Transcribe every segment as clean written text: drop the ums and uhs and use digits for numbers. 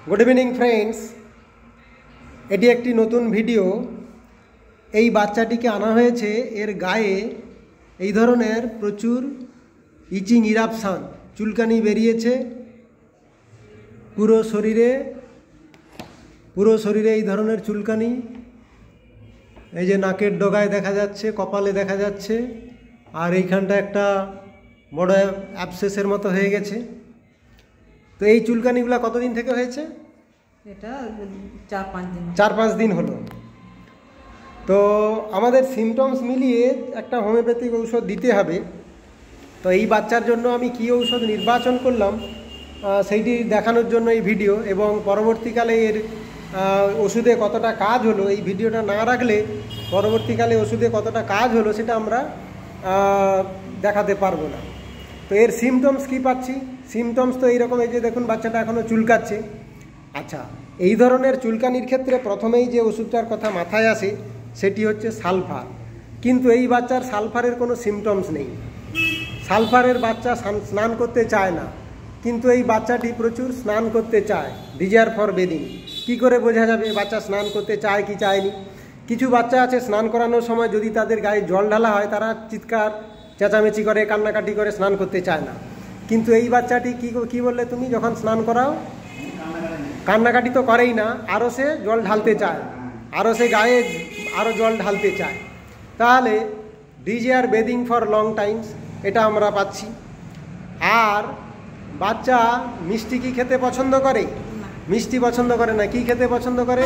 Good evening friends, এটি একটি নতুন ভিডিও। এই বাচ্চাটিকে আনা হয়েছে, এর গায়ে এই ধরনের প্রচুর ইচিং ইরাপশান, চুলকানি বেরিয়েছে পুরো শরীরে এই ধরনের চুলকানি। এই যে নাকের ডগায় দেখা যাচ্ছে, কপালে দেখা যাচ্ছে, আর এইখানটা একটা বড় অ্যাবসেসের মতো হয়ে গেছে। তো এই চুলকানিগুলো কতদিন থেকে হয়েছে? এটা 4-5 দিন, 4-5 দিন হলো। তো আমাদের সিমটমস মিলিয়ে একটা হোমিওপ্যাথিক ঔষধ দিতে হবে। তো এই বাচ্চার জন্য আমি কী ঔষধ নির্বাচন করলাম সেইটি দেখানোর জন্য এই ভিডিও, এবং পরবর্তীকালে এর ওষুধে কতটা কাজ হলো, এই ভিডিওটা না রাখলে পরবর্তীকালে ওষুধে কতটা কাজ হলো সেটা আমরা দেখাতে পারবো না। তো এর সিমটমস কী পাচ্ছি? সিমটমস তো এইরকম, এই যে দেখুন বাচ্চাটা এখনও চুলকাচ্ছে। আচ্ছা, এই ধরনের চুলকানির ক্ষেত্রে প্রথমেই যে ওষুধটার কথা মাথায় আসে সেটি হচ্ছে সালফার। কিন্তু এই বাচ্চার সালফারের কোনো সিমটমস নেই। সালফারের বাচ্চা স্নান করতে চায় না, কিন্তু এই বাচ্চাটি প্রচুর স্নান করতে চায়। Desire for bathing. কী করে বোঝা যাবে বাচ্চা স্নান করতে চায় কি চায়নি? কিছু বাচ্চা আছে স্নান করানোর সময় যদি তাদের গায়ে জল ঢালা হয় তারা চিৎকার চেঁচামেচি করে, কান্নাকাটি করে, স্নান করতে চায় না। কিন্তু এই বাচ্চাটি কি বললে তুমি যখন স্নান করাও, কান্নাকাটি তো করেই না, আরও সে জল ঢালতে চায়, আরও সে গায়ে আরও জল ঢালতে চায়। তাহলে desire bathing for long Times এটা আমরা পাচ্ছি। আর বাচ্চা মিষ্টি কি খেতে পছন্দ করে? মিষ্টি পছন্দ করে না। কি খেতে পছন্দ করে?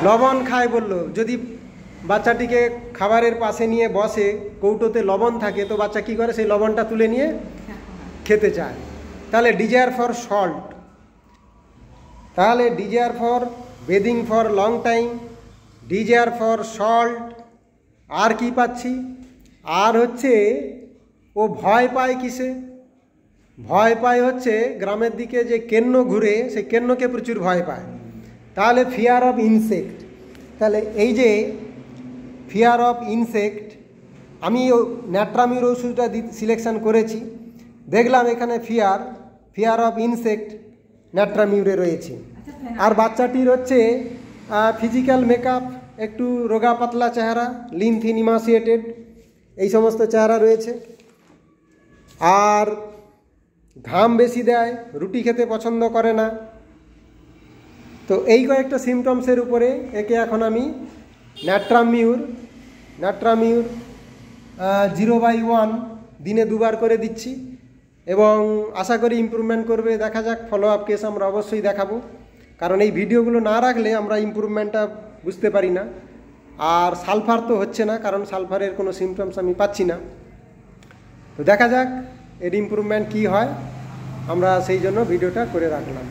লবণ খায় বললো। যদি বাচ্চাটিকে খাবারের পাশে নিয়ে বসে, কৌটোতে লবণ থাকে, তো বাচ্চা কি করে? সেই লবণটা তুলে নিয়ে খেতে চায়। তাহলে ডিজায়ার ফর সল্ট, তাহলে desire for bathing for long time, desire for salt. আর কি পাচ্ছি? আর হচ্ছে ও ভয় পায় কিসে? ভয় পায় হচ্ছে গ্রামের দিকে যে কেন্ন ঘুরে, সেই কেন্নকে প্রচুর ভয় পায়। তাহলে ফিয়ার অফ ইনসেক্ট। তাহলে এই যে ফিয়ার অফ ইনসেক্ট, আমি ন্যাট্রামিউর ওষুধটা সিলেকশন করেছি, দেখলাম এখানে ফিয়ার অফ ইনসেক্ট ন্যাট্রামিউরে রয়েছে। আর বাচ্চাটির হচ্ছে ফিজিক্যাল মেকআপ, একটু রোগা পাতলা চেহারা, লিন থিন ইমাসিয়েটেড, এই সমস্ত চেহারা রয়েছে। আর ঘাম বেশি দেয়, রুটি খেতে পছন্দ করে না। তো এই কয়েকটা সিমটমসের উপরে একে এখন আমি ন্যাট্রামিউর 0/1 দিনে 2 বার করে দিচ্ছি, এবং আশা করি ইমপ্রুভমেন্ট করবে। দেখা যাক, ফলো আপ কেস আমরা অবশ্যই দেখাবো, কারণ এই ভিডিওগুলো না রাখলে আমরা ইমপ্রুভমেন্টটা বুঝতে পারি না। আর সালফার তো হচ্ছে না, কারণ সালফারের কোনো সিমটমস আমি পাচ্ছি না। তো দেখা যাক এর ইমপ্রুভমেন্ট কী হয়, আমরা সেই জন্য ভিডিওটা করে রাখলাম।